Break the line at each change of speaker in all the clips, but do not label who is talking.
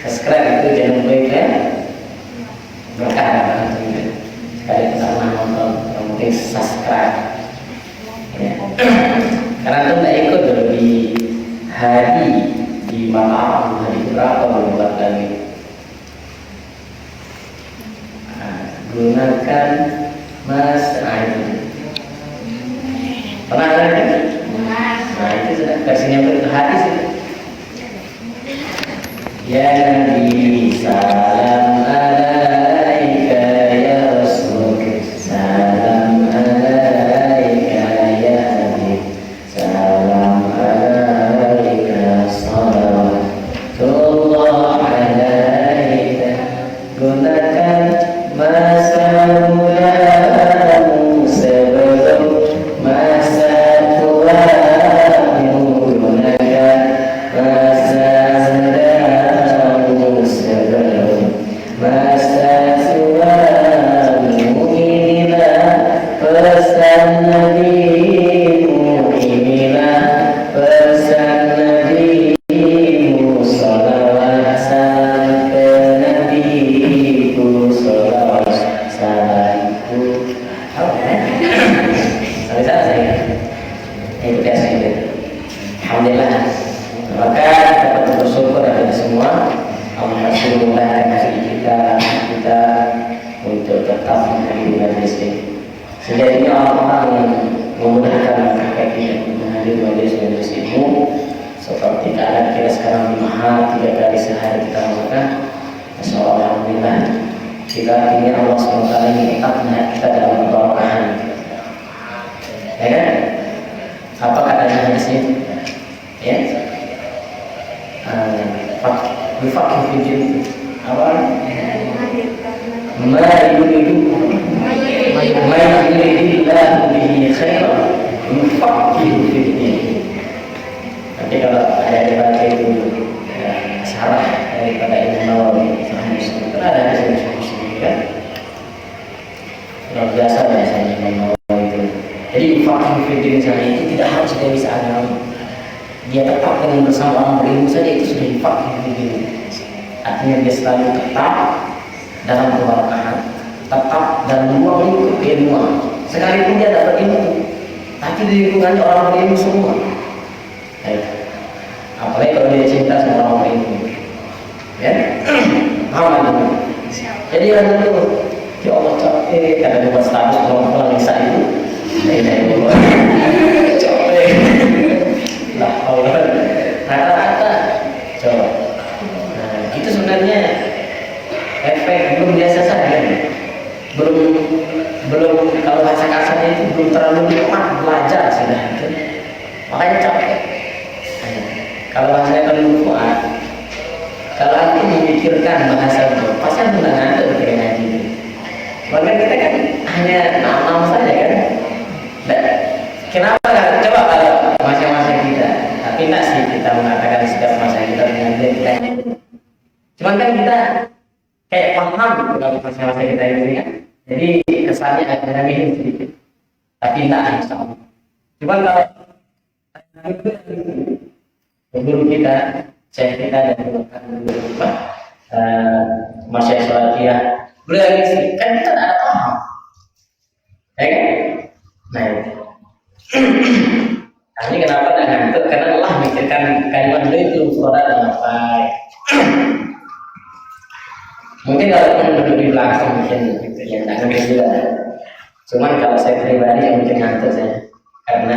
Subscribe itu jangan lupa ya. Berkah sekali kita nonton, yang penting subscribe. Ya. Karena itu nggak ikut dulu di malam hari berapa bulan lagi. Gunakan mas itu. Pernah ada kan? Nah itu sudah versinya hadis itu. Ya Nabi salam alaika ya Rasul, salam alaika ya Habib, salam alaika salawatullah alaika. Gunakan masa mudamu sebelum masa tuamu, gunakan masa mudamu sebelum masa tuamu. Inilah pesan Nabimu, inilah pesan Nabimu, salawat sampai Nabiku, salawat salamku. Sampai sana saya. Itu biasa itu. Alhamdulillah. Maka dapat bersyukur kepada semua. Alhamdulillah kasih kita untuk tetap menghadiri majelis ini. Sejatinya orang-orang yang memudahkan kakek kita menghadiri majelis ilmu, seperti keadaan kita sekarang di Maha 3 kali sehari kita lakukan. Alhamdulillah. Kita ingin Allah SWT ini tetap melihat kita dalam keberkahan. Ya kan? Apa katanya hadis ini? Ya. Bifakih fijin apa? Mayuridillahu bihi khairan yufaqihu fiddin. Nanti kalau ada debat itu syarah daripada Imam Nawawi Sahih Muslim, karena ada hadis Sahih Muslim kan? Luar biasa biasanya Imam Nawawi itu. Jadi yufaqihu fiddin sana itu tidak harus dia bisa agama. Dia tetap dengan bersama orang berilmu saja itu sudah yufaqihu fiddin. Artinya dia selalu tetap dalam keberkahan, tetap dalam ruang lingkup keilmuan. Sekalipun dia dapat ilmu, tapi di lingkungannya orang berilmu semua. Apalagi kalau dia cinta sama orang berilmu, ya, aman itu. Jadi ada itu, ya Allah capek, karena buat status orang nisa itu, dari Allah, capek. Lah Allah, rata-rata, coba. Nah, itu sebenarnya efek belum biasa saja, belum kalau bahasa kasarnya itu belum terlalu nikmat belajar sudah itu, makanya capek. Kalau bahasanya terlalu kuat, kalau aku memikirkan bahasa itu, pasti aku nggak ngantuk ketika ngaji itu. Maka kita kan hanya nama saja kan. Dan kenapa kan? Coba kalau masa-masa kita, tapi tidak sih kita mengatakan setiap masa kita mengaji kita. Cuman kan kita kayak paham gitu kalau masa-masa kita ini kan. Jadi kesannya ada minim sedikit, tapi tidak sama. Cuman kalau guru kita, saya kita dan guru Masya Sholatiah, beliau lagi sih, kan kita tidak ada paham, ya kan? Nah itu. Nah, ini kenapa tidak ngantuk? Karena Allah mikirkan kalimat beliau itu suara dan apa? Mungkin kalau teman duduk di belakang mungkin gitu, yang tidak ngerti juga. Cuman kalau saya pribadi yang mungkin ngantuk saya, karena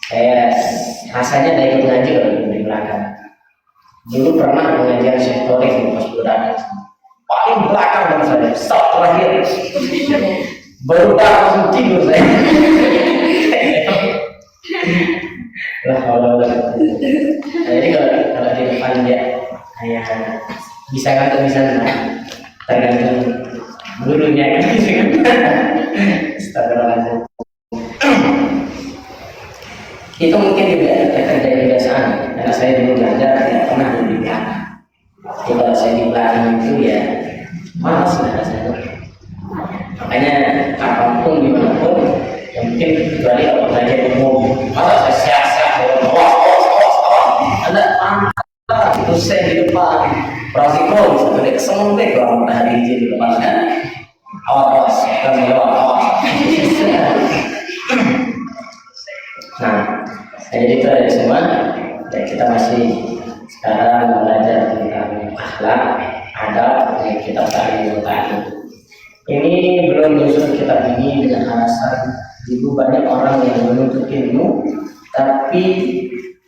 saya rasanya tidak ikut ngaji kalau duduk di belakang. Dulu pernah pengajian historik di pos Budana, paling belakang dan saya stop terakhir, baru langsung tidur saya. Jadi kalau di depan dia kayak bisa ngantuk bisa nggak, tergantung gurunya kan. Astagfirullahaladzim. Itu mungkin juga efek dari kebiasaan, karena saya dulu belajar tidak pernah di belakang. Jadi kalau saya di belakang itu ya malas lah rasanya. Makanya apapun dimanapun, yang mungkin kecuali kalau belajar umum, masa saya siap-siap, awas, anda satu set di depan, prasikon, satu dek semua orang hari di depan kan. Awas, kita melewat awas. Nah, jadi itu ada semua. Ya, kita masih sekarang belajar tentang akhlak, adab, yang kita cari tadi. Ini belum menyusun kitab ini dengan alasan dulu banyak orang yang menuntut ilmu, tapi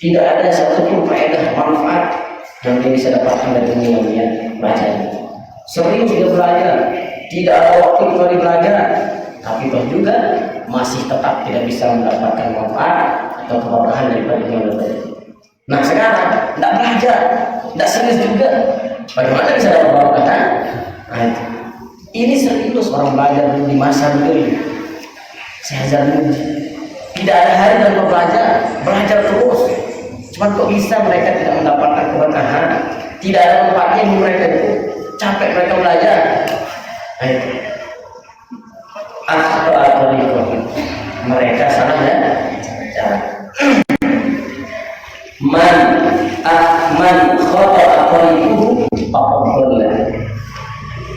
tidak ada satupun faedah manfaat yang dia bisa dapatkan dari ilmu yang dia baca. Sering dia belajar, tidak ada waktu kecuali belajar, tapi toh juga masih tetap tidak bisa mendapatkan manfaat atau keberkahan daripada ilmu yang belajar. Nah sekarang tidak belajar, tidak serius juga, bagaimana bisa dapat keberkahan? Nah, ini serius orang belajar dulu di masa dulu. Saya ajar tidak ada hari tanpa belajar terus. Cuma kok bisa mereka tidak mendapatkan keberkahan? Tidak ada manfaatnya di mereka itu. Capek mereka belajar. Ayo. Mereka salah ya. Man khata'a qalibuhu faqad dhalla.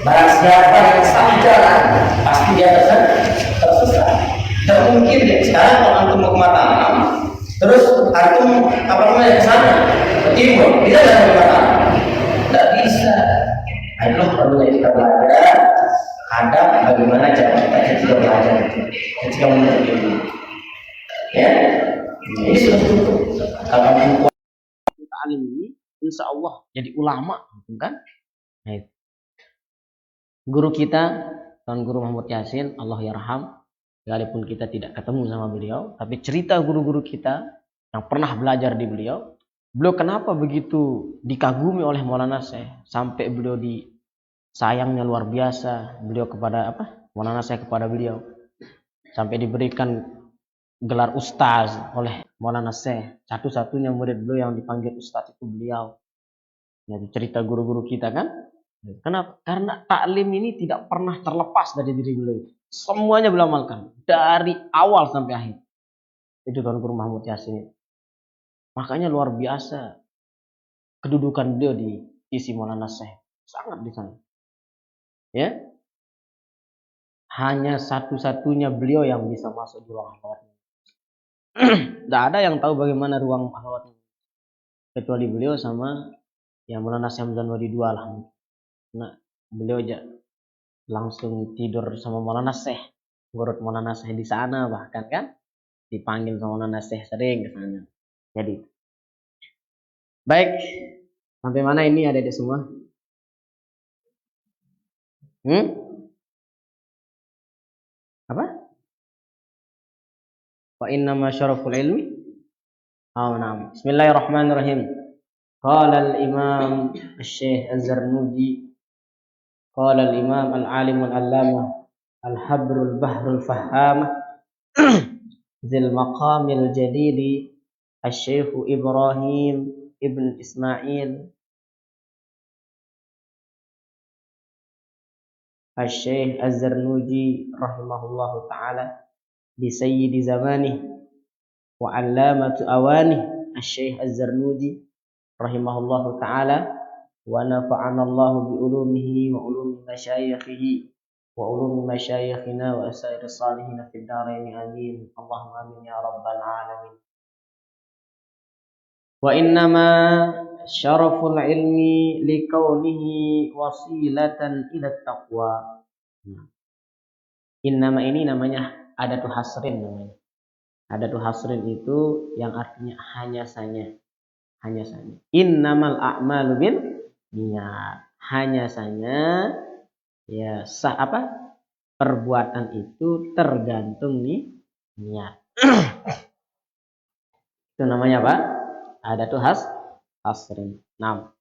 Barang siapa yang salah jalan, pasti dia tersesat. Tidak mungkin deh. Sekarang kalau antum mau ke Mataram, terus antum ke sana, ke timur, bisa nggak ke Mataram? Tidak bisa. Adalah perlunya kita belajar. Ada bagaimana cara kita ketika belajar, ketika menuntut ilmu. Ya, ini sudah cukup. Kalau kita alim ini, insya Allah jadi ulama, kan? Nah, guru kita, Tuan Guru Muhammad Yasin, Allah yarham, sekalipun kita tidak ketemu sama beliau, tapi cerita guru-guru kita yang pernah belajar di beliau kenapa begitu dikagumi oleh Maulana Syekh, sampai beliau sayangnya luar biasa beliau kepada Maulana Syekh kepada beliau, sampai diberikan gelar ustaz oleh Maulana Syekh. Satu-satunya murid beliau yang dipanggil ustaz itu beliau. Jadi cerita guru-guru kita kan. Kenapa? Karena taklim ini tidak pernah terlepas dari diri beliau. Semuanya beliau amalkan dari awal sampai akhir. Itu Tuan Guru Muhammad Yasin. Makanya luar biasa kedudukan beliau di sisi Maulana Syekh. Sangat di sana. Ya. Hanya satu-satunya beliau yang bisa masuk di ruang halwat. Tidak ada yang tahu bagaimana ruang halwat kecuali beliau sama yang Maulana Syekh Zanwadi II lah. Nah, beliau aja langsung tidur sama Maulana Syekh, ngurut Maulana Syekh di sana, bahkan kan dipanggil sama Maulana Syekh sering ke sana. Jadi baik, sampai mana ini ada di semua? Apa? Wa innama syaraful ilmi. Nah. Bismillahirrahmanirrahim. Qala al-Imam Syekh Az-Zarnuji, qala al-Imam al-Alim al-Allamah al-Habrul Bahrul Fahhamah Zil Maqamil Jadidi Syekh Ibrahim Ibn Ismail Syekh Az-Zarnuji rahimahullahu ta'ala bi sayyidi zamanih wa 'allamatu awanih Syekh Az-Zarnuji rahimahullahu ta'ala wa nafa'ana Allah bi ulumihi wa ulumi masyayikhihi wa ulumi masyayikhina wa asair salihin fid dharain amin. Allahumma amin ya rabbal alamin. Wa innama syaraful ilmi likaunihi wasilatan ila taqwa. Innama ini namanya adatu hasrin namanya. Adatu hasrin itu yang artinya hanya saja. Innamal a'malu bin niat. Hanya saja ya perbuatan itu tergantung niat. Itu namanya apa? Adatu hasrin. Nah,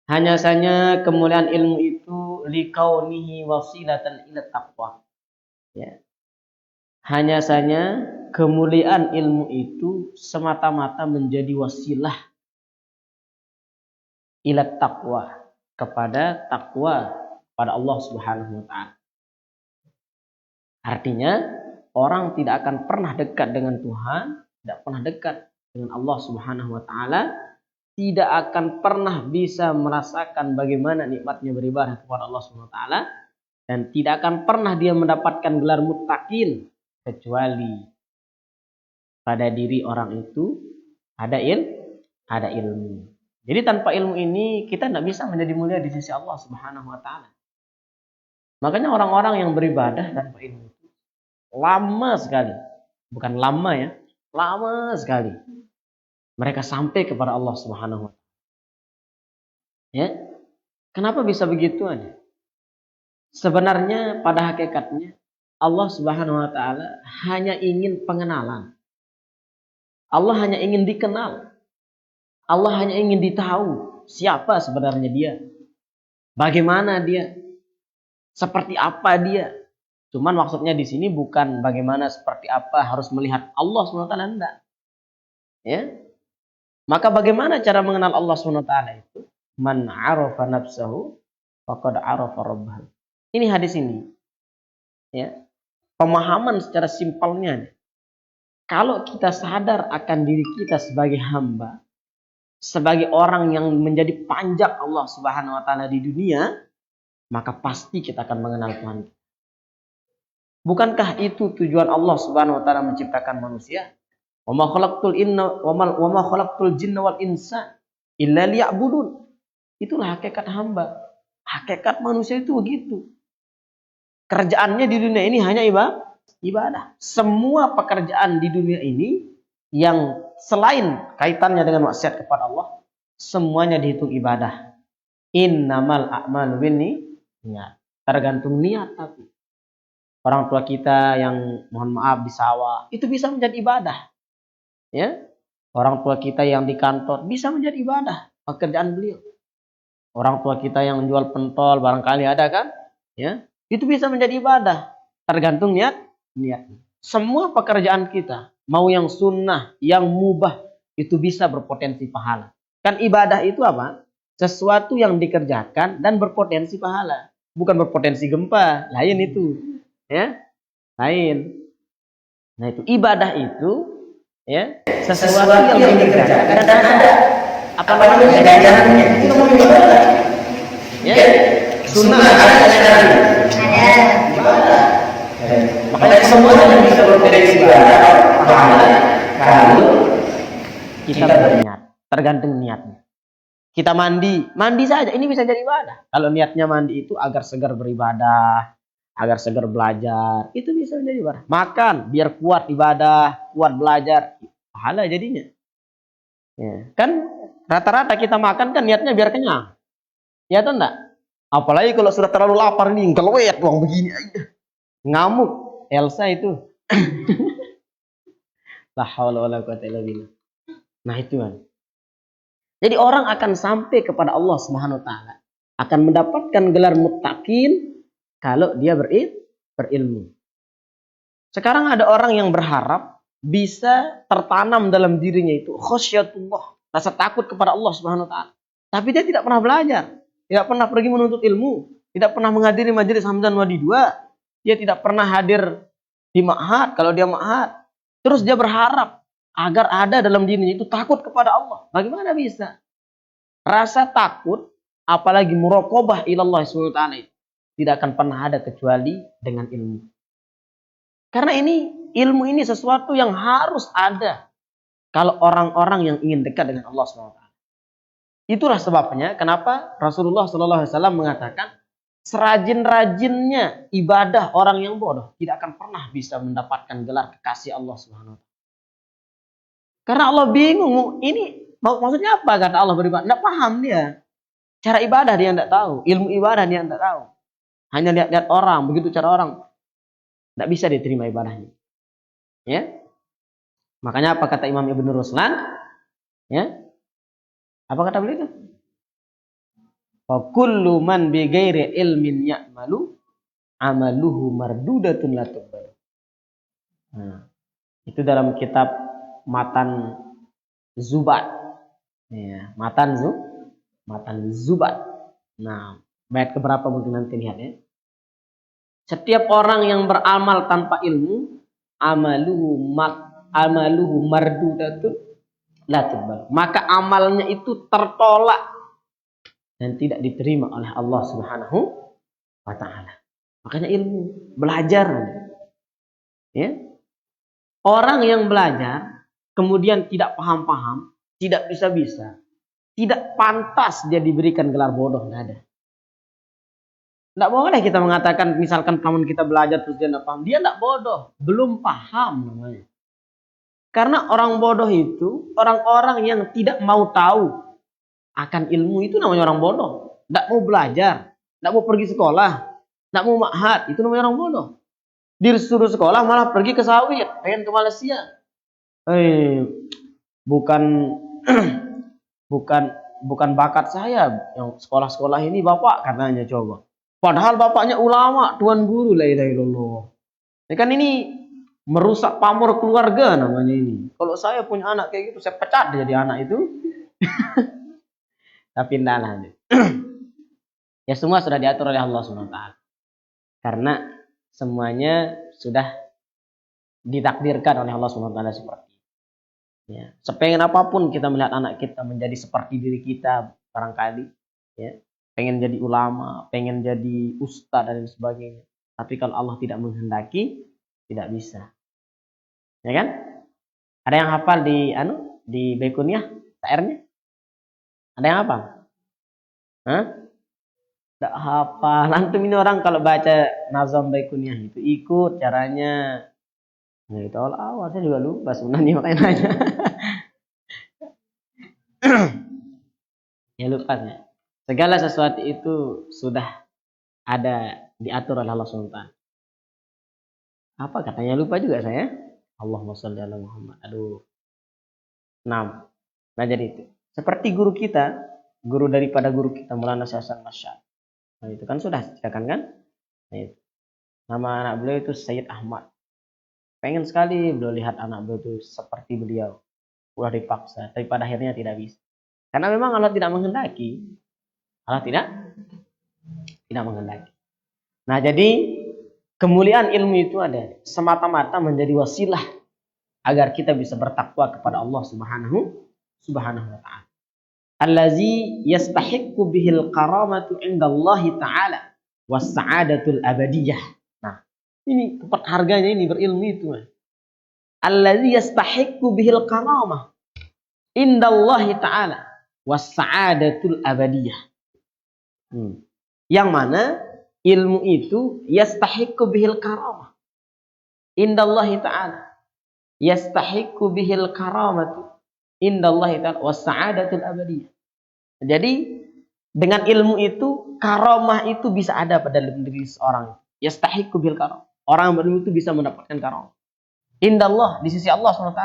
hanya saja kemuliaan ilmu itu likaunihi wasilatan ila taqwa. Ya. Hanya saja kemuliaan ilmu itu semata-mata menjadi wasilah ila taqwa, kepada takwa pada Allah Subhanahu wa taala. Artinya orang tidak akan pernah dekat dengan Tuhan, tidak pernah dekat dengan Allah Subhanahu wa taala
tidak akan pernah bisa merasakan bagaimana nikmatnya beribadah kepada Allah Subhanahu wa taala, dan tidak akan pernah dia mendapatkan gelar muttaqin kecuali pada diri orang itu ada ilmu. Jadi tanpa ilmu ini kita tidak bisa menjadi mulia di sisi Allah Subhanahu wa taala. Makanya orang-orang yang beribadah tanpa ilmu itu lama sekali. Bukan lama ya, lama sekali mereka sampai kepada Allah Subhanahu wa taala. Ya. Kenapa bisa begitu aja? Sebenarnya pada hakikatnya Allah Subhanahu wa taala hanya ingin pengenalan. Allah hanya ingin dikenal. Allah hanya ingin ditahu siapa sebenarnya dia. Bagaimana dia? Seperti apa dia? Cuman maksudnya di sini bukan bagaimana seperti apa harus melihat Allah Subhanahu wa taala, enggak. Ya. Maka bagaimana cara mengenal Allah Subhanahu wa taala itu? Man 'arafa nafsahu faqad 'arafa rabbahu. Ini hadis ini. Ya. Pemahaman secara simpelnya. Kalau kita sadar akan diri kita sebagai hamba, sebagai orang yang menjadi panjak Allah Subhanahu wa taala di dunia, maka pasti kita akan mengenal Tuhan. Bukankah itu tujuan Allah Subhanahu wa taala menciptakan manusia? Wa ma khalaqtul jinna wal insa illa liya'budun. Itulah hakikat hamba. Hakikat manusia itu begitu. Kerjaannya di dunia ini hanya ibadah. Semua pekerjaan di dunia ini yang selain kaitannya dengan maksiat kepada Allah, semuanya dihitung ibadah. Innamal a'malu binniyat. Tergantung niat tapi. Orang tua kita yang mohon maaf di sawah, itu bisa menjadi ibadah. Ya. Orang tua kita yang di kantor bisa menjadi ibadah pekerjaan beliau. Orang tua kita yang menjual pentol barangkali ada kan? Ya. Itu bisa menjadi ibadah. Tergantung niat. Semua pekerjaan kita, mau yang sunnah, yang mubah, itu bisa berpotensi pahala. Kan ibadah itu apa? Sesuatu yang dikerjakan dan berpotensi pahala. Bukan berpotensi gempa. Lain itu. Ya, lain. Nah itu ibadah itu ya sesuatu yang dikerjakan dan ada apa namanya ganjarannya. Itu ibadah. Ya, sunnah ada. Ibadah. Makanya semua yang bisa berpotensi ibadah pahala kalau kita berniat. Tergantung niatnya. Kita mandi saja ini bisa jadi ibadah. Kalau niatnya mandi itu agar segar beribadah, agar segar belajar, itu bisa menjadi ibadah. Makan biar kuat ibadah, kuat belajar, pahala jadinya. Ya, kan rata-rata kita makan kan niatnya biar kenyang. Ya atau enggak? Apalagi kalau sudah terlalu lapar nih, ngelewet doang begini aja. Ngamuk Elsa itu. La haula wala quwata illa billah. Nah itu kan. Jadi orang akan sampai kepada Allah Subhanahu wa taala, akan mendapatkan gelar muttaqin kalau dia berilmu. Sekarang ada orang yang berharap bisa tertanam dalam dirinya itu khasyatullah, rasa takut kepada Allah Subhanahu wa taala. Tapi dia tidak pernah belajar, tidak pernah pergi menuntut ilmu, tidak pernah menghadiri majelis Hamzan Wadi 2, dia tidak pernah hadir di ma'had kalau dia ma'had. Terus dia berharap agar ada dalam dirinya itu takut kepada Allah. Bagaimana bisa? Rasa takut apalagi muraqabah ilallah Subhanahu wa taala itu tidak akan pernah ada kecuali dengan ilmu. Karena ilmu ini sesuatu yang harus ada kalau orang-orang yang ingin dekat dengan Allah SWT. Itulah sebabnya kenapa Rasulullah SAW mengatakan serajin-rajinnya ibadah orang yang bodoh tidak akan pernah bisa mendapatkan gelar kekasih Allah SWT. Karena Allah bingung, ini maksudnya apa kata Allah beribadah? Tidak paham dia. Cara ibadah dia tidak tahu, ilmu ibadah dia tidak tahu. Hanya lihat-lihat orang, begitu cara orang. Tidak bisa diterima ibadahnya. Ya. Makanya apa kata Imam Ibn Ruslan? Ya. Apa kata beliau itu? Wa kullu man bi ghairi ilmin ya'malu amaluhu mardudatun la tuqbal. Nah, itu dalam kitab Matan Zubat. Ya, Matan Zubat. Nah, bait keberapa mungkin nanti lihat ya. Setiap orang yang beramal tanpa ilmu, amaluhu mardudatun la tuqbal. Maka amalnya itu tertolak dan tidak diterima oleh Allah Subhanahu wa taala. Makanya ilmu, belajar. Ya. Orang yang belajar kemudian tidak paham-paham, tidak bisa-bisa, tidak pantas dia diberikan gelar bodoh, enggak ada. Enggak boleh kita mengatakan misalkan teman kita belajar terus dia enggak paham, dia enggak bodoh, belum paham namanya. Karena orang bodoh itu orang-orang yang tidak mau tahu akan ilmu, itu namanya orang bodoh. Enggak mau belajar, enggak mau pergi sekolah, enggak mau ma'had, itu namanya orang bodoh. Disuruh sekolah malah pergi ke sawit, pengen ke Malaysia. Bukan bukan bakat saya yang sekolah-sekolah ini Bapak, katanya coba. Padahal bapaknya ulama, tuan guru, la ilaha illallah. Ya kan ini merusak pamor keluarga namanya ini. Kalau saya punya anak kayak gitu, saya pecat jadi anak itu. Tapi enggak. Ya semua sudah diatur oleh Allah SWT. Karena semuanya sudah ditakdirkan oleh Allah SWT seperti itu. Ya, sepengen apapun kita melihat anak kita menjadi seperti diri kita barangkali, ya, pengen jadi ulama, pengen jadi ustadz dan sebagainya. Tapi kalau Allah tidak menghendaki, tidak bisa. Ya kan? Ada yang hafal di Baikunyah syairnya? Ada yang hafal? Hah? Tidak hafal. Antum ini orang kalau baca nazam Baikunyah itu ikut caranya. Nah, itu awal saya juga lupa sebenarnya, makanya nanya. Ya lupa ya. Segala sesuatu itu sudah ada diatur oleh Allah SWT. Apa katanya lupa juga saya? Allahumma sholli ala Muhammad. Aduh. 6. Nah jadi itu. Seperti guru kita, guru daripada guru kita Maulana Syekh Hasan Masyad. Nah itu kan sudah ceritakan kan? Nah, itu. Nama anak beliau itu Sayyid Ahmad. Pengen sekali beliau lihat anak beliau itu seperti beliau. Udah dipaksa, tapi pada akhirnya tidak bisa. Karena memang Allah tidak menghendaki. Allah tidak menghendaki. Nah, jadi kemuliaan ilmu itu ada semata-mata menjadi wasilah agar kita bisa bertakwa kepada Allah Subhanahu wa taala. Allazi yastahiqqu bihil karamatu indallahi ta'ala was sa'adatul abadiyah. Nah, ini tempat harganya ini berilmu itu. Allazi yastahiqqu bihil karamah indallahi ta'ala was sa'adatul abadiyah. Yang mana ilmu itu yastahiqqu bihil karamah indallahi ta'ala, yastahiqqu bihil karamatu indallahi ta'ala was sa'adatul abadiyah. Jadi dengan ilmu itu karamah itu bisa ada pada diri seorang. Yastahiqqu bihil karamah. Orang yang berilmu itu bisa mendapatkan karamah indallah, di sisi Allah SWT.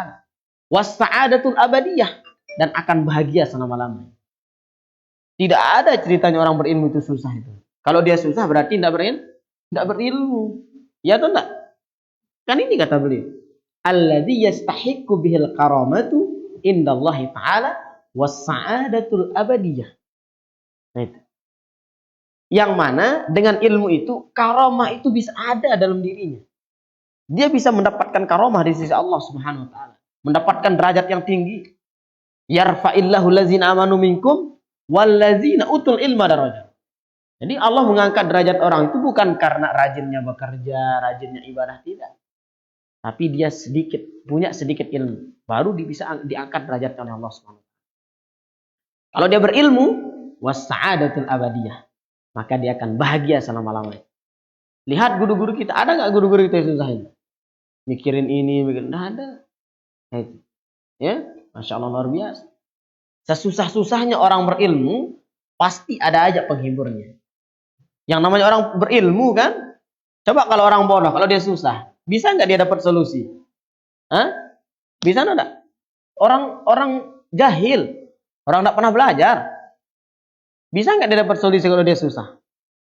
Was sa'adatul abadiyah, dan akan bahagia selama-lamanya. Tidak ada ceritanya orang berilmu itu susah itu. Kalau dia susah berarti tidak berilmu. Ya atau enggak? Kan ini kata beliau. Alladzi yastahiqqu bihil karamatu indallahi ta'ala was sa'adatul abadiyah. Nah itu. Yang mana dengan ilmu itu karamah itu bisa ada dalam dirinya. Dia bisa mendapatkan karamah di sisi Allah Subhanahu wa taala, mendapatkan derajat yang tinggi. Yarfa'illahu allazina amanu minkum wallazina utul ilma darajat. Jadi Allah mengangkat derajat orang itu bukan karena rajinnya bekerja, rajinnya ibadah, tidak. Tapi dia punya sedikit ilmu, baru bisa diangkat derajat oleh Allah Subhanahu wa taala. Kalau dia berilmu, was-sa'adatul abadiyah, maka dia akan bahagia selama-lamanya. Lihat guru-guru kita, ada enggak guru-guru kita yang susah ini? Mikirin ini, enggak ada. Nah, itu. Ya, Masya Allah luar biasa. Sesusah-susahnya orang berilmu, pasti ada aja penghiburnya. Yang namanya orang berilmu kan, coba kalau orang bodoh, kalau dia susah, bisa nggak dia dapat solusi? Hah? Bisa nggak? Orang jahil, orang nggak pernah belajar, bisa nggak dia dapat solusi kalau dia susah?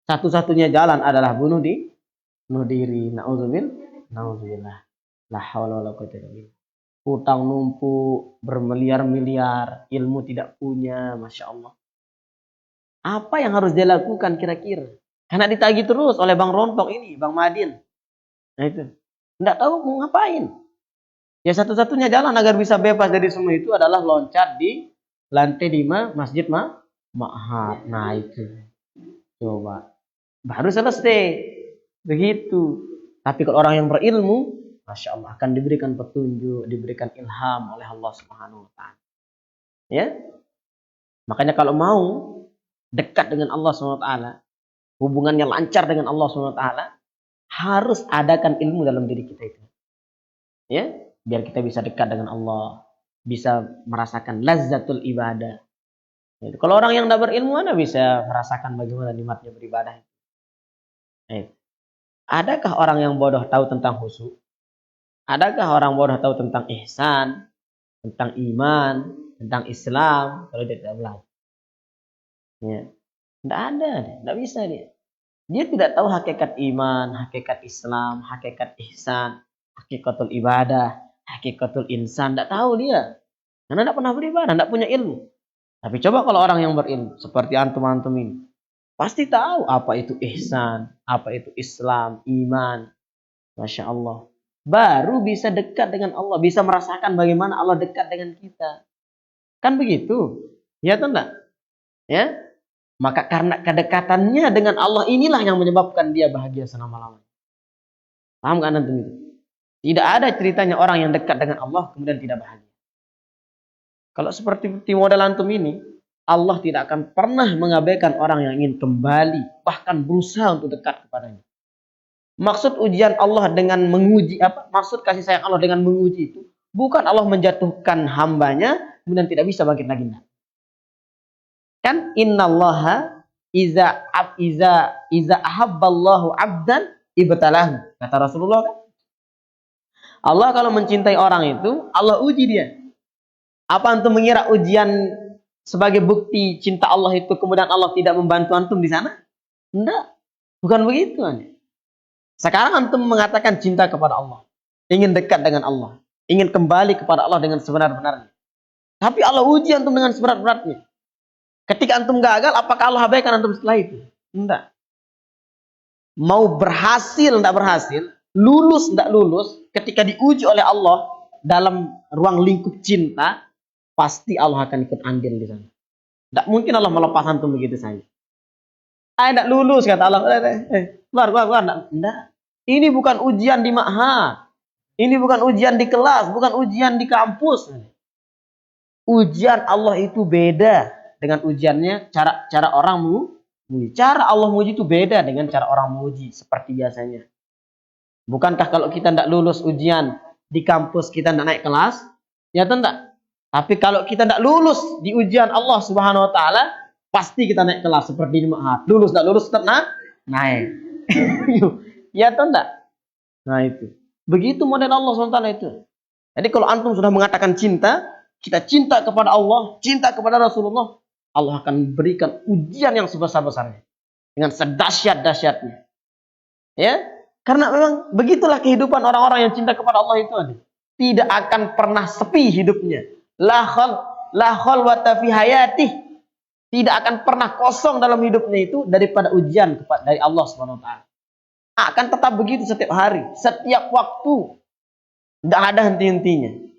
Satu-satunya jalan adalah bunuh diri. Nauzubillah. La haula wala quwwata illa billah. Hutang numpuk bermiliar-miliar, ilmu tidak punya, Masya Allah. Apa yang harus dia lakukan kira-kira? Karena ditagih terus oleh Bang Rontok ini, Bang Madin. Nah itu. Nggak tahu mau ngapain. Ya satu-satunya jalan agar bisa bebas dari semua itu adalah loncat di lantai 5 Masjid Ma'had. Nah itu. Coba. Baru selesai. Begitu. Tapi kalau orang yang berilmu, Masya Allah akan diberikan petunjuk, diberikan ilham oleh Allah Subhanahu wa Ta'ala. Ya. Makanya kalau mau dekat dengan Allah Subhanahu wa Ta'ala, hubungannya lancar dengan Allah Subhanahu wa Ta'ala, harus adakan ilmu dalam diri kita itu. Ya, biar kita bisa dekat dengan Allah, bisa merasakan lazzatul ibadah. Gitu. Kalau orang yang tidak berilmu, mana bisa merasakan bagaimana nikmatnya beribadah. Adakah orang yang bodoh tahu tentang khusyuk? Adakah orang bodoh tahu tentang ihsan, tentang iman, tentang Islam? Kalau dia tidak belajar, ya, tidak ada, tidak bisa dia. Dia tidak tahu hakikat iman, hakikat Islam, hakikat ihsan, hakikatul ibadah, hakikatul insan. Tidak tahu dia, karena tidak pernah beribadah, tidak punya ilmu. Tapi coba kalau orang yang berilmu, seperti antum-antum ini, pasti tahu apa itu ihsan, apa itu Islam, iman. Masya Allah. Baru bisa dekat dengan Allah, bisa merasakan bagaimana Allah dekat dengan kita. Kan begitu? Ya atau enggak? Ya? Maka karena kedekatannya dengan Allah inilah yang menyebabkan dia bahagia selama-lamanya. Paham kan antum itu? Tidak ada ceritanya orang yang dekat dengan Allah kemudian tidak bahagia. Kalau seperti model antum ini, Allah tidak akan pernah mengabaikan orang yang ingin kembali, bahkan berusaha untuk dekat kepadanya. Maksud ujian Allah dengan menguji, maksud kasih sayang Allah dengan menguji itu, bukan Allah menjatuhkan hambanya, kemudian tidak bisa bangkit lagi. Kan innallaha iza ahabballahu abdan ibtalahu. Kata Rasulullah kan? Allah kalau mencintai orang itu, Allah uji dia. Apa antum mengira ujian sebagai bukti cinta Allah itu kemudian Allah tidak membantu antum di sana? Enggak. Bukan begitu. Sekarang antum mengatakan cinta kepada Allah, ingin dekat dengan Allah, ingin kembali kepada Allah dengan sebenar-benarnya. Tapi Allah uji antum dengan seberat-beratnya. Ketika antum gagal, apakah Allah abaikan antum setelah itu? Enggak. Mau berhasil, enggak berhasil, lulus, enggak lulus, ketika diuji oleh Allah dalam ruang lingkup cinta, pasti Allah akan ikut andil di sana. Enggak mungkin Allah melepas antum begitu saja. Enggak lulus, kata Allah. Keluar. Enggak. Ini bukan ujian di ma'had. Ini bukan ujian di kelas, bukan ujian di kampus. Ujian Allah itu beda dengan ujiannya cara orang menguji. Cara Allah menguji itu beda dengan cara orang menguji seperti biasanya. Bukankah kalau kita tidak lulus ujian di kampus kita tidak naik kelas? Ya tidak. Tapi kalau kita tidak lulus di ujian Allah Subhanahu wa Ta'ala, pasti kita naik kelas seperti di ma'had. Lulus tidak lulus tetap naik. Ya atau enggak? Nah itu. Begitu model Allah SWT itu. Jadi kalau antum sudah mengatakan cinta, kita cinta kepada Allah, cinta kepada Rasulullah, Allah akan berikan ujian yang sebesar-besarnya. Dengan sedahsyat-dahsyatnya. Ya? Karena memang begitulah kehidupan orang-orang yang cinta kepada Allah itu. Tidak akan pernah sepi hidupnya. La khalwata fi hayatih. Tidak akan pernah kosong dalam hidupnya itu daripada ujian dari Allah Subhanahu wa Ta'ala. Akan tetap begitu setiap hari, setiap waktu. Tidak ada henti-hentinya.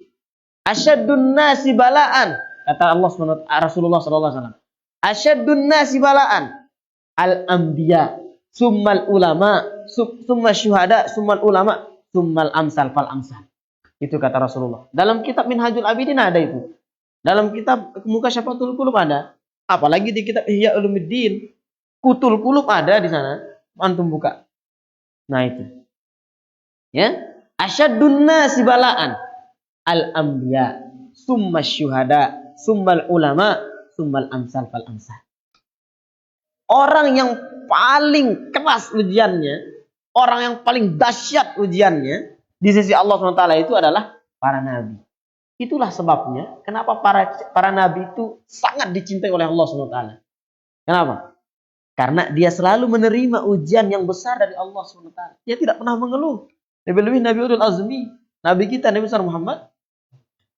Asyaddun nasi balaan, kata Allah SWT, Rasulullah SAW. Asyaddun nasi balaan al-anbiya, summal ulama, summa syuhada, summal ulama, summal amsal fal amsal. Itu kata Rasulullah. Dalam kitab Minhajul Abidin ada itu. Dalam kitab Mukasyafatul Qulub ada. Apalagi di kitab Ihya Ulumuddin, Kutul Qulub ada di sana. Antum buka. Nah itu. Ya. Asyaddun nasi balaan al-anbiya, summa syuhada, summal ulama, summal amsal fal amsal. Orang yang paling keras ujiannya, orang yang paling dahsyat ujiannya di sisi Allah SWT itu adalah para nabi. Itulah sebabnya kenapa para nabi itu sangat dicintai oleh Allah SWT. Kenapa? Karena dia selalu menerima ujian yang besar dari Allah SWT. Dia tidak pernah mengeluh. Lebih-lebih Nabi Ulul Azmi, Nabi kita, Nabi besar Muhammad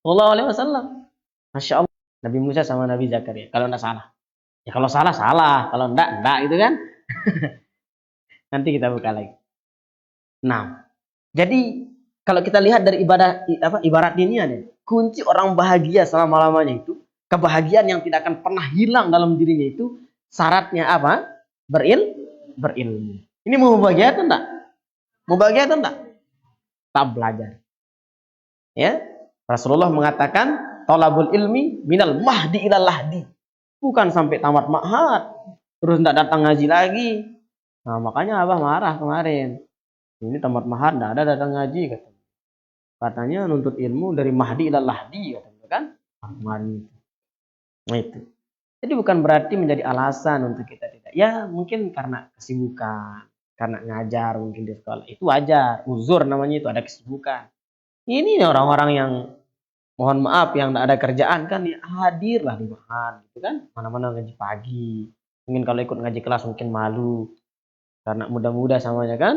sallallahu alaihi wasallam. Masya Allah. Nabi Musa sama Nabi Zakaria. Kalau tidak salah. Ya kalau salah, salah. Kalau enggak gitu kan. Nanti kita buka lagi. Nah, jadi kalau kita lihat dari ibarat ini ada kunci orang bahagia selama-lamanya itu, kebahagiaan yang tidak akan pernah hilang dalam dirinya itu syaratnya apa? Berilmu. Ini mau bahagia atau enggak? Mau bahagia atau enggak? Tak belajar. Ya. Rasulullah mengatakan, "Thalabul ilmi minal mahdi ilal lahdi." Bukan sampai tamat ma'had, terus enggak datang ngaji lagi. Nah, makanya Abah marah kemarin. Ini tamat ma'had enggak ada datang ngaji katanya. Katanya nuntut ilmu dari mahdi ilal lahdi katanya kan? Nah itu. Jadi bukan berarti menjadi alasan untuk kita tidak. Ya mungkin karena kesibukan, karena ngajar mungkin di sekolah. Itu wajar, uzur namanya itu, ada kesibukan. Ini orang-orang yang mohon maaf yang tidak ada kerjaan kan ya hadirlah di ma'had gitu kan. Mana-mana ngaji pagi. Mungkin kalau ikut ngaji kelas mungkin malu karena muda-muda samanya kan.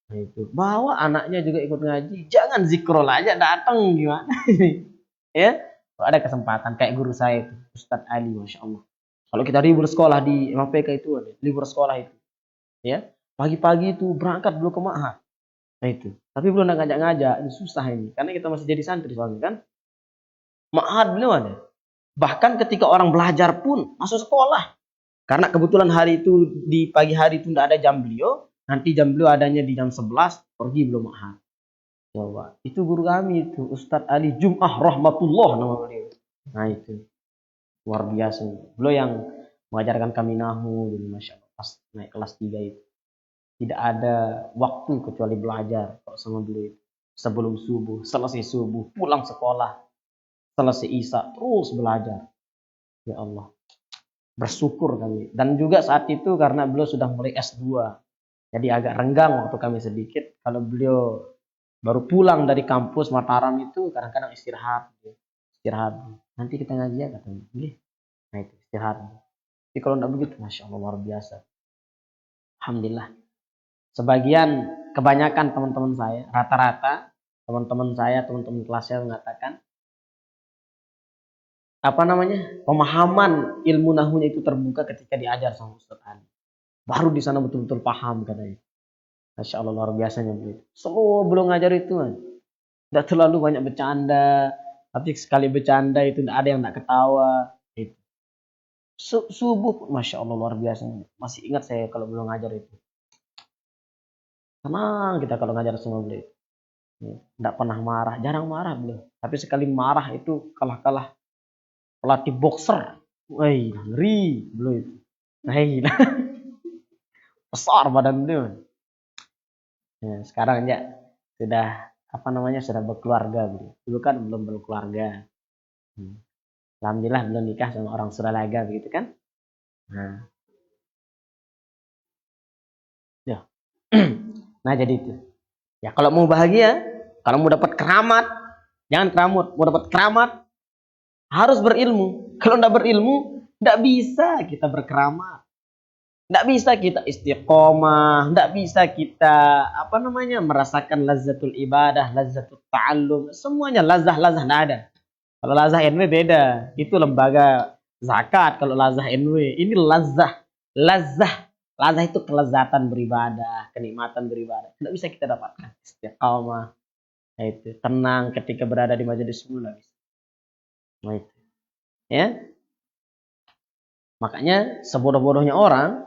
Nah itu. Bawa anaknya juga ikut ngaji. Jangan zikrol aja datang gimana ini. Ya. Kalau ada kesempatan kayak guru saya itu, Ustadz Ali, Masya Allah. Kalau kita libur sekolah di MAPK itu ada, libur sekolah itu. Ya. Pagi-pagi itu berangkat dulu ke ma'had. Nah itu. Tapi belum ngajak-ngajak, ini susah ini. Karena kita masih jadi santri soalnya kan. Ma'had beliau ada. Bahkan ketika orang belajar pun masuk sekolah. Karena kebetulan hari itu di pagi hari itu tidak ada jam beliau. Nanti jam beliau adanya di jam 11. Pergi belum ma'had. Coba. Itu guru kami itu. Ustadz Ali Jum'ah Rahmatullah nama beliau. Nah itu. Luar biasa. Beliau yang mengajarkan kami nahu. Jadi Masya Allah. Pas naik kelas 3 itu. Tidak ada waktu kecuali belajar. Kalau sama beliau itu. Sebelum subuh. Selesai subuh. Pulang sekolah. Selesai isya terus belajar. Ya Allah. Bersyukur kami. Dan juga saat itu karena beliau sudah mulai S2. Jadi agak renggang waktu kami sedikit. Kalau beliau baru pulang dari kampus Mataram itu kadang-kadang istirahat. Istirahat. Nanti kita ngaji ya katanya. Nah itu istirahat. Jadi kalau tidak begitu Masya Allah luar biasa. Alhamdulillah. Kebanyakan teman-teman saya. Rata-rata teman-teman saya, teman-teman kelas saya mengatakan pemahaman ilmu nahunya itu terbuka ketika diajar sama Ustaz Ali. Baru di sana betul-betul paham katanya. Masya Allah luar biasanya begitu. Semua belum ngajar itu kan. Tidak terlalu banyak bercanda. Tapi sekali bercanda itu tidak ada yang tidak ketawa. Itu. Subuh Masya Allah luar biasanya. Masih ingat saya kalau belum ngajar itu. Tenang kita kalau ngajar sama beliau. Tidak pernah marah. Jarang marah beliau. Tapi sekali marah itu kalah-kalah pelatih boxer, ngeri beliau itu. Besar badan beliau. Ya, sekarang ya sudah sudah berkeluarga beliau. Dulu kan belum berkeluarga. Alhamdulillah belum nikah sama orang Suralaga begitu kan. Nah, ya. Nah jadi itu. Ya kalau mau bahagia, kalau mau dapat keramat, jangan keramut. Mau dapat keramat harus berilmu. Kalau tidak berilmu, tidak bisa kita berkeramat. Tidak bisa kita istiqomah. Tidak bisa kita merasakan lazzatul ibadah, lazzatul ta'allum. Semuanya lazah-lazah tidak ada. Kalau lazah NW beda. Itu lembaga zakat. Kalau lazah NW. Ini lazah. Lazah itu kelezatan beribadah. Kenikmatan beribadah. Tidak bisa kita dapatkan. Istiqomah. Itu tenang ketika berada di majelis ilmu. Nah itu. Ya. Makanya sebodoh-bodohnya orang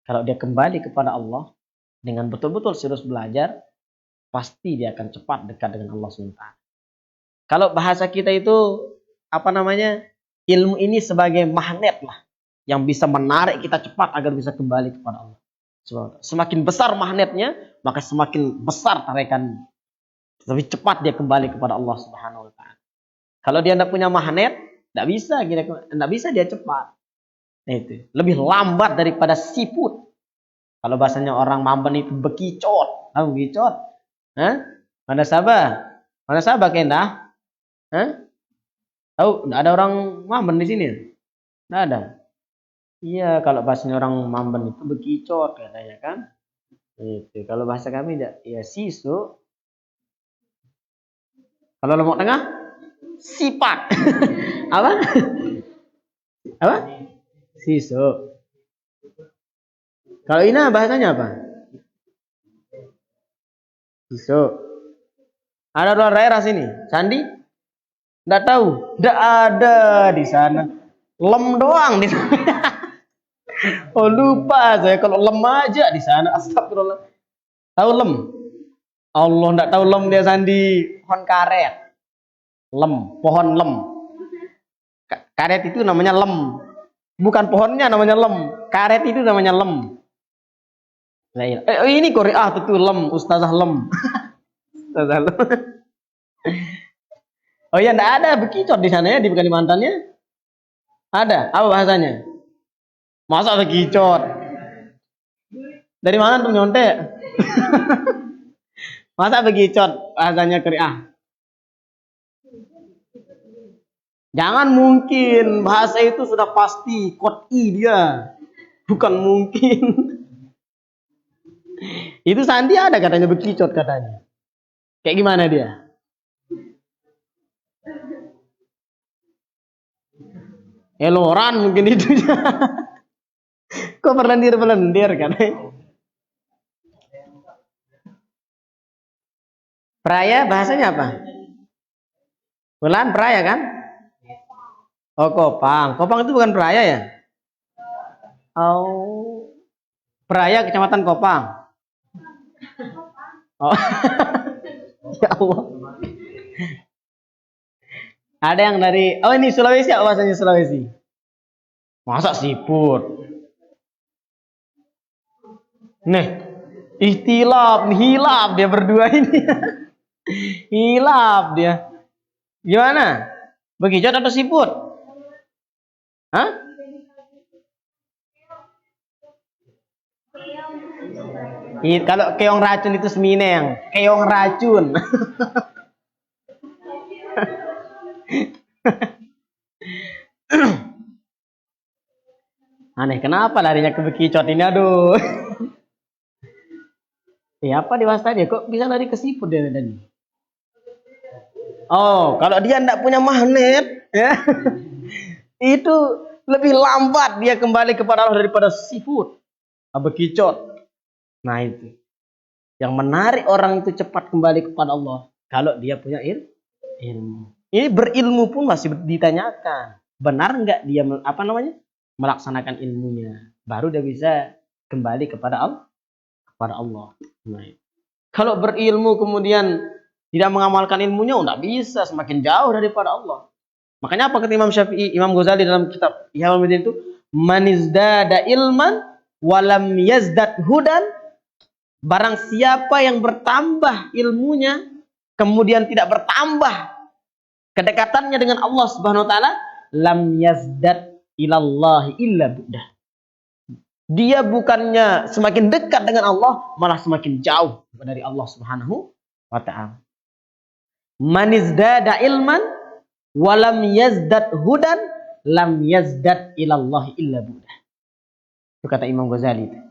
kalau dia kembali kepada Allah dengan betul-betul serius belajar, pasti dia akan cepat dekat dengan Allah SWT. Kalau bahasa kita itu ilmu ini sebagai magnet lah yang bisa menarik kita cepat agar bisa kembali kepada Allah. Semakin besar magnetnya, maka semakin besar tarikan. Lebih cepat dia kembali kepada Allah Subhanahu wa taala. Kalau dia tidak punya magnet, tidak bisa dia cepat. Nah, itu lebih lambat daripada siput. Kalau bahasanya orang Mamben itu bekicot. Tahu bekicot? Mana sabah kena? Tahu? Tidak ada orang Mamben di sini. Tidak ada. Iya, kalau bahasanya orang Mamben itu bekicot katanya kan. Itu. Kalau bahasa kami ya sisu. Kalau Lombok Tengah sipak. Apa? Sisu. Kalau Ina bahasanya apa? Sisu. Ada luar daerah sini, Sandi? Nggak tahu, nggak ada di sana. Lem doang di sana. Oh lupa saya kalau lem aja di sana. Astagfirullah. Tahu lem? Allah nggak tahu lem dia Sandi. Pohon karet. Lem, pohon lem. Karet itu namanya lem. Bukan pohonnya namanya lem. Karet itu namanya lem. Ini Korea betul lem, Ustazah lem. Ustazah lem. Oh ya, enggak ada bekicot di sana ya, di Kalimantan ya? Ada, apa bahasanya? Masa bekicot? Dari mana tuh nyontek? Masa bekicot bahasanya Korea? Jangan mungkin, bahasa itu sudah pasti kot'i dia. Bukan mungkin. Itu Sandi ada katanya bekicot katanya. Kayak gimana dia? Eloran mungkin itu. Kok berlendir kan? Peraya bahasanya apa? Bulan peraya kan? Oh Kopang. Kopang itu bukan peraya ya? Oh. Peraya Kecamatan Kopang. Oh. Ya Allah. Ada yang dari, oh ini Sulawesi, apa bahasanya Sulawesi? Masa siput? Nih, ihtilaf, hilaf dia berdua ini. Hilaf dia. Gimana? Bekicot atau siput? Hah? Kalau keong racun itu semineng, keong racun. Aneh, kenapa larinya ke bekicot ini? Aduh. Ya apa dewasa dia? Kok bisa lari ke siput dia tadi? Oh, kalau dia tidak punya magnet, ya, itu lebih lambat dia kembali kepada Allah daripada siput, bekicot. Nah itu, yang menarik orang itu cepat kembali kepada Allah kalau dia punya ilmu. Ini berilmu pun masih ditanyakan, benar nggak dia melaksanakan ilmunya, baru dia bisa kembali kepada Allah. Nah, kalau berilmu kemudian tidak mengamalkan ilmunya, nggak bisa, semakin jauh daripada Allah. Makanya apa kata Imam Syafi'i, Imam Ghazali dalam kitab Ihya Ulumuddin itu, manizdada ilman walam yazdad hudan. Barang siapa yang bertambah ilmunya kemudian tidak bertambah kedekatannya dengan Allah Subhanahu wa taala, lam yazdad ilallahi illa bu'dah. Dia bukannya semakin dekat dengan Allah, malah semakin jauh dari Allah Subhanahu wa taala. Manizdada ilman walam yazdad hudan lam yazdad ilallahi illa bu'dah. Itu kata Imam Ghazali.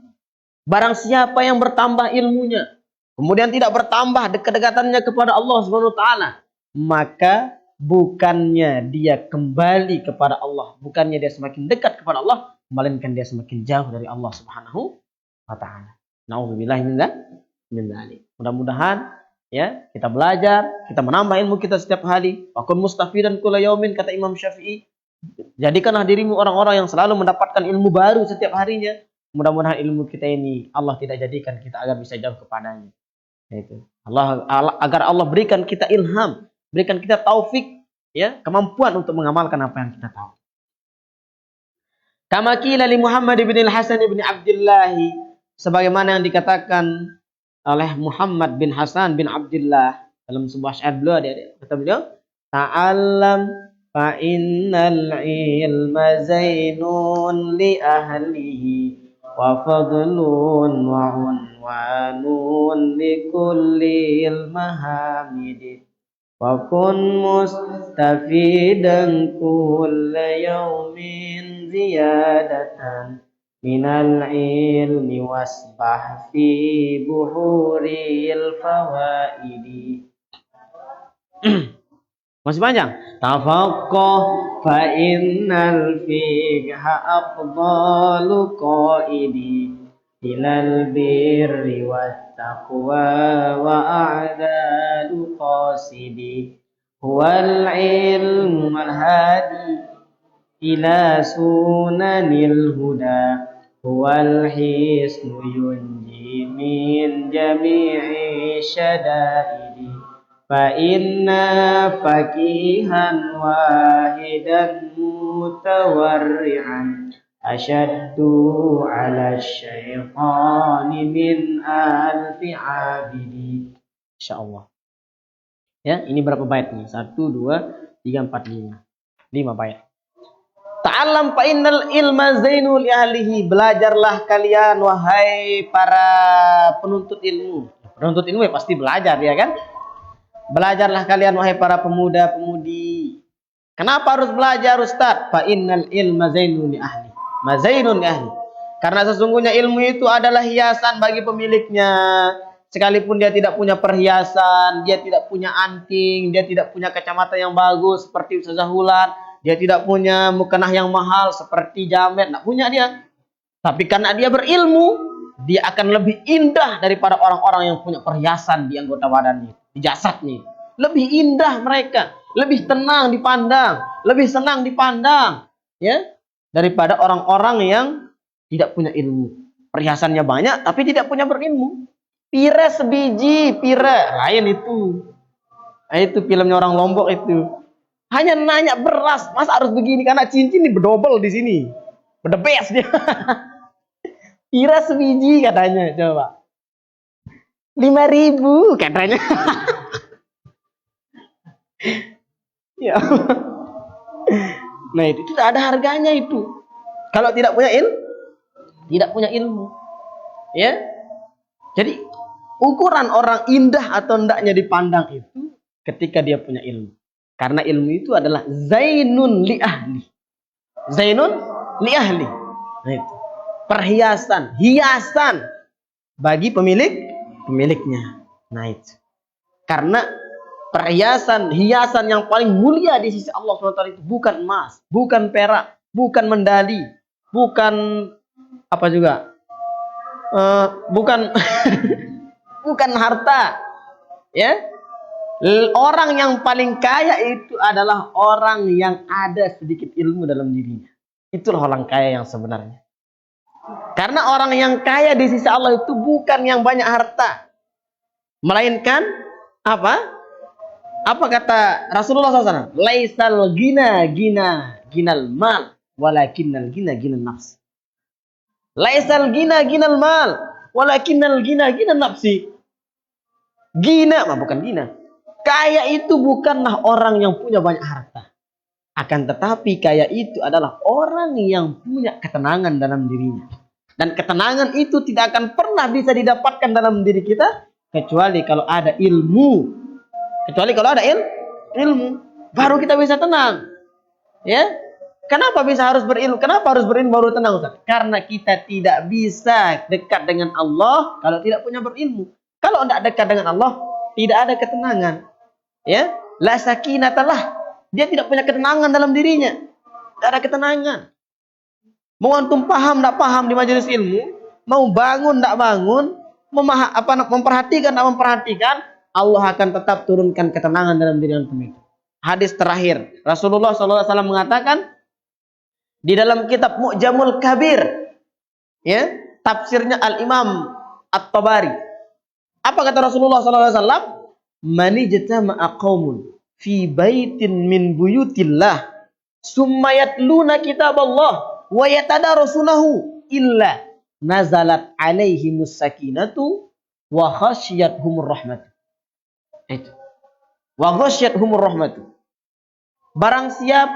Barang siapa yang bertambah ilmunya kemudian tidak bertambah kedekatannya kepada Allah Subhanahu wa taala, maka bukannya dia kembali kepada Allah, bukannya dia semakin dekat kepada Allah, melainkan dia semakin jauh dari Allah Subhanahu wa taala. Nauzubillahi min dzalik. Mudah-mudahan ya kita belajar, kita menambah ilmu kita setiap hari. Wa kun mustafidan kulla yaumin, kata Imam Syafi'i. Jadikanlah dirimu orang-orang yang selalu mendapatkan ilmu baru setiap harinya. Mudah-mudahan ilmu kita ini Allah tidak jadikan kita agar bisa jauh kepadanya. Itu agar Allah berikan kita ilham, berikan kita taufik, ya, kemampuan untuk mengamalkan apa yang kita tahu. Kama qila li Muhammad bin Al-Hasan bin Abdullah, sebagaimana yang dikatakan oleh Muhammad bin Hasan bin Abdullah dalam sebuah syair beliau, kata beliau, ta'allam fa innal ilma zainun li ahlihi wa fadlun wa unwanun li kulli ilmahamidi wa kun mustafidan kulla yawmin ziyadatan minal ilmi wasbah fi buhuril fawaidi. Masih panjang. Tafaqqah fa innal fiqha afdalu qaidi ilal birri wattaqwa wa a'dalu qasidi huwal ilmu wal hadi ila sunanil huda huwal hisnu yunji min jami'i syadaidi fa inna faqihan wahidan mutawarri'an asyaddu ala syaitani min alfi abidi. Insyaallah. Ya, ini berapa bait nih? 1, 2, 3, 4, 5. 5 bait. Ta'allam fa innal ilma zainul ahlihi. Belajarlah kalian wahai para penuntut ilmu. Penuntut ilmu ya pasti belajar ya kan? Belajarlah kalian wahai para pemuda-pemudi. Kenapa harus belajar Ustaz? Fa innal ilma zainul ahli. Mazainun ahli. Karena sesungguhnya ilmu itu adalah hiasan bagi pemiliknya. Sekalipun dia tidak punya perhiasan, dia tidak punya anting, dia tidak punya kacamata yang bagus seperti Ustazah Hulan, dia tidak punya mukena yang mahal seperti Jamet, tidak punya dia. Tapi karena dia berilmu, dia akan lebih indah daripada orang-orang yang punya perhiasan di anggota badannya, di jasadnya. Lebih indah mereka, lebih tenang dipandang, lebih senang dipandang, ya, daripada orang-orang yang tidak punya ilmu. Perhiasannya banyak, tapi tidak punya berilmu. Pire sebiji, pire lain itu. Nah, itu filmnya orang Lombok itu. Hanya nanya beras, mas harus begini karena cincin ini berdobel di sini, berdebes dia. Pire sebiji katanya, coba 5.000 katanya. Ya. Nah itu tidak ada harganya itu. Kalau tidak punya ilmu, ya. Jadi ukuran orang indah atau hendaknya dipandang itu ketika dia punya ilmu. Karena ilmu itu adalah zainun li ahli. Zainun li ahli. Nah itu. Perhiasan, hiasan bagi pemiliknya. Nah itu. Karena perhiasan, hiasan yang paling mulia di sisi Allah SWT itu bukan emas, bukan perak, bukan medali, bukan apa juga, bukan bukan harta, ya. Orang yang paling kaya itu adalah orang yang ada sedikit ilmu dalam dirinya. Itulah orang kaya yang sebenarnya. Karena orang yang kaya di sisi Allah itu bukan yang banyak harta, melainkan apa? Apa kata Rasulullah SAW? Laisal ginal mal, walakinnal ginal nafs. Laisal ginal mal, walakinnal ginal nafsi. Bukan gina. Kaya itu bukanlah orang yang punya banyak harta. Akan tetapi kaya itu adalah orang yang punya ketenangan dalam dirinya. Dan ketenangan itu tidak akan pernah bisa didapatkan dalam diri kita kecuali kalau ada ilmu. Kecuali kalau ada ilmu, baru kita bisa tenang. Ya. Kenapa bisa harus berilmu? Kenapa harus berilmu baru tenang, Ustaz? Karena kita tidak bisa dekat dengan Allah kalau tidak punya berilmu. Kalau tidak dekat dengan Allah, tidak ada ketenangan. Ya, la sakinatalah. Dia tidak punya ketenangan dalam dirinya. Tidak ada ketenangan. Mau antum paham, tidak paham di majelis ilmu, mau bangun, tidak bangun, memperhatikan, tidak memperhatikan, Allah akan tetap turunkan ketenangan dalam diri antum itu. Hadis terakhir, Rasulullah SAW mengatakan di dalam kitab Mu'jamul Kabir, ya, tafsirnya Al-Imam At-Tabari. Apa kata Rasulullah SAW? Man ijtama'a qaumun fi baitin min buyutillah summa yatluna kitaballah wa yatadarasunahu illa nazalat alaihimus sakinatu wa khasyiathumur rahmatu. Itu. Wa khasyiathumur rahmatu. Barang siap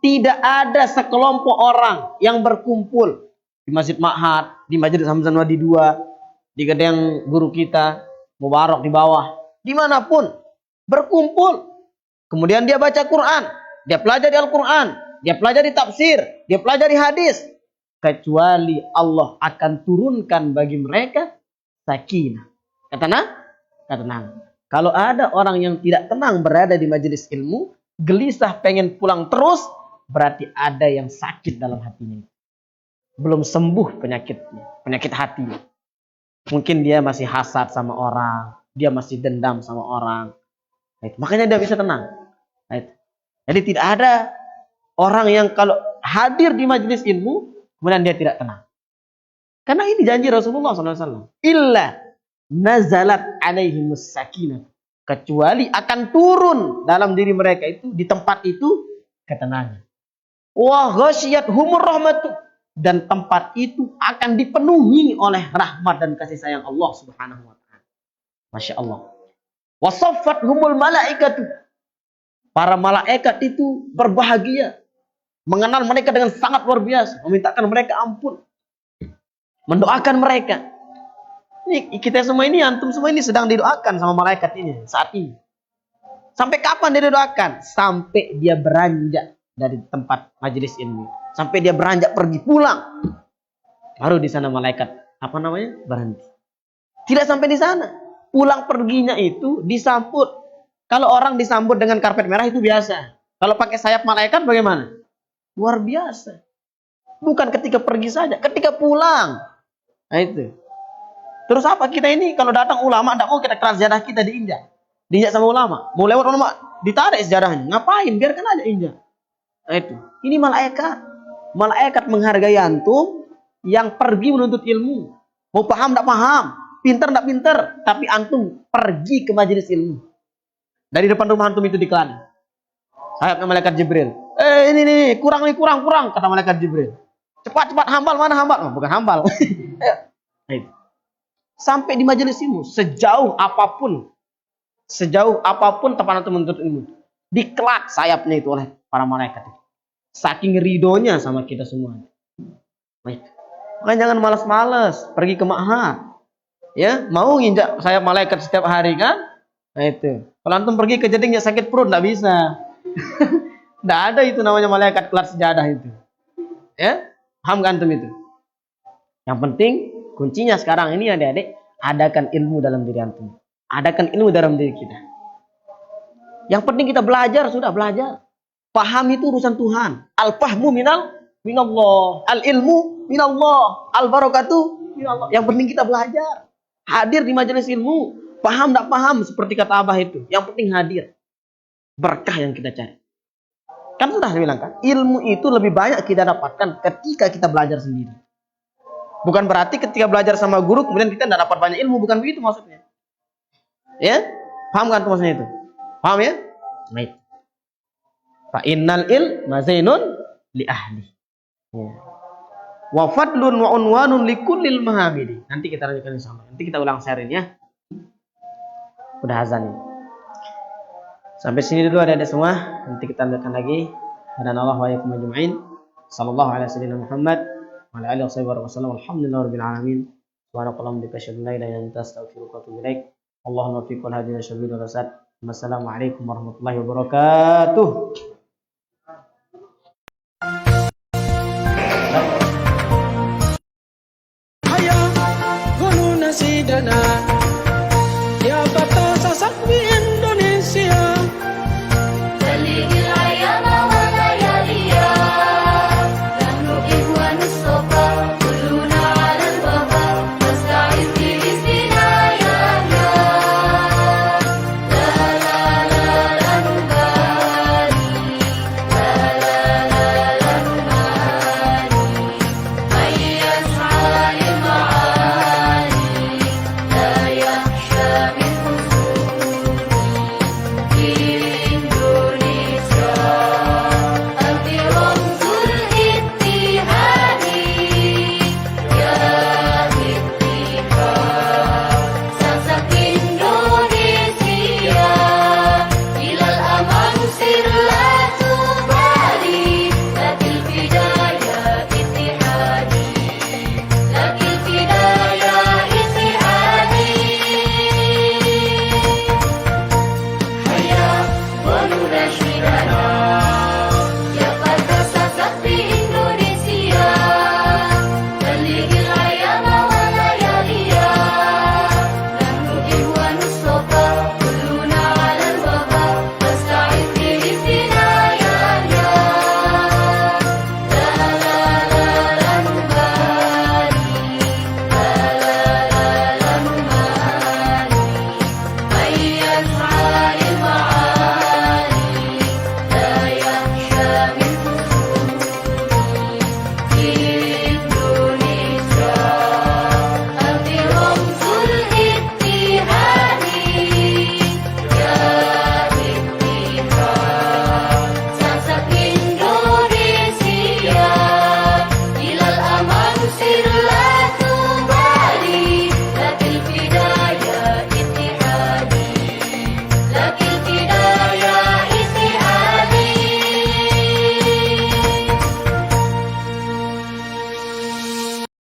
tidak ada sekelompok orang yang berkumpul di Masjid Ma'had, di Masjid Hamzah Wadi 2, di gedung guru kita Mubarak di bawah, dimanapun berkumpul. Kemudian dia baca Quran, dia pelajari Al-Quran, dia pelajari tafsir, dia pelajari hadis. Kecuali Allah akan turunkan bagi mereka sakinah. Ketenangan. Kalau ada orang yang tidak tenang berada di majelis ilmu, gelisah pengen pulang terus, berarti ada yang sakit dalam hatinya. belum sembuh penyakitnya, penyakit hatinya. Mungkin dia masih hasad sama orang, dia masih dendam sama orang. Makanya dia bisa tenang. Jadi tidak ada orang yang kalau hadir di majelis ilmu kemudian dia tidak tenang. Karena ini janji Rasulullah SAW. Illa nazalat alaihimus sakinah. Kecuali akan turun dalam diri mereka itu, di tempat itu, ketenangan. Wa ghasyiyathumur rahmatu. Dan tempat itu akan dipenuhi oleh rahmat dan kasih sayang Allah Subhanahu wa ta'ala. Masya Allah. Wa saffathumul malaikatu. Para malaikat itu berbahagia. Mengenal mereka dengan sangat luar biasa. Memintakan mereka ampun. Mendoakan mereka. Ini kita semua ini, antum semua ini sedang didoakan sama malaikat ini saat ini. Sampai kapan dia didoakan? Sampai dia beranjak dari tempat majelis ilmu. Sampai dia beranjak pergi pulang. Baru di sana malaikat berhenti. Tidak sampai di sana. Pulang perginya itu disambut. Kalau orang disambut dengan karpet merah itu biasa. Kalau pakai sayap malaikat bagaimana? Luar biasa. Bukan ketika pergi saja, ketika pulang. Nah itu. Terus apa kita ini kalau datang ulama, tidak mau kita keras sejarah kita diinjak. Diinjak sama ulama. Mau lewat ulama, ditarik sejarahnya. Ngapain? Biarkan aja injak. Nah itu. Ini malaikat. Malaikat menghargai antum yang pergi menuntut ilmu. Mau paham tidak paham. Pintar tidak pintar. Tapi antum pergi ke majelis ilmu. Dari depan rumah antum itu diklan. Sayapnya malaikat Jibril. Ini kurang, kata malaikat Jibril. Cepat hambal, mana hambal? Oh, bukan hambal. Sampai di majelis ilmu, sejauh apapun tempat antum menuntut ilmu, diklat sayapnya itu oleh para malaikat itu. Saking ridhonya sama kita semua. Makanya jangan malas-malas pergi ke ma'had. Ya, mau nginjak sayap malaikat setiap hari kan? Nah itu. Kalau antum pergi ke jeding ya sakit perut, enggak bisa. Enggak ada itu namanya malaikat kelas sejadah itu. Ya? Paham kan antum itu? Yang penting kuncinya sekarang ini adik-adik, adakan ilmu dalam diri antum. Adakan ilmu dalam diri kita. Yang penting kita belajar, sudah belajar. Paham itu urusan Tuhan. Al-fahmu minallah. Al-ilmu minallah. Al-barakatuh minallah. Yang penting kita belajar. Hadir di majelis ilmu. Paham tak paham seperti kata Abah itu. Yang penting hadir. Berkah yang kita cari. Kan sudah saya bilang kan. Ilmu itu lebih banyak kita dapatkan ketika kita belajar sendiri. Bukan berarti ketika belajar sama guru kemudian kita tidak dapat banyak ilmu. Bukan begitu maksudnya. Ya? Paham kan maksudnya itu? Paham ya? Baik. Fa innal ilma zainun li ahli. Ya. Wa fadlun wa unwanun li kullil mahamidi. Nanti kita lanjutkan sama. Nanti kita ulang sharing ya. Udah azan ini. Sampai sini dulu adik-adik semua. Nanti kita lanjutkan lagi. Hadanallahu wa iyyakum ajma'in. Sallallahu alaihi wasallam Muhammad wa ala alihi wasallam. Alhamdulillahirabbil alamin. Subhanakallahumma wa bihamdika asyhadu an la ilaha illa anta astaghfiruka wa atubu ilaik. Allahumma fi kulli hadin syabir wa rasad. Wassalamualaikum warahmatullahi wabarakatuh.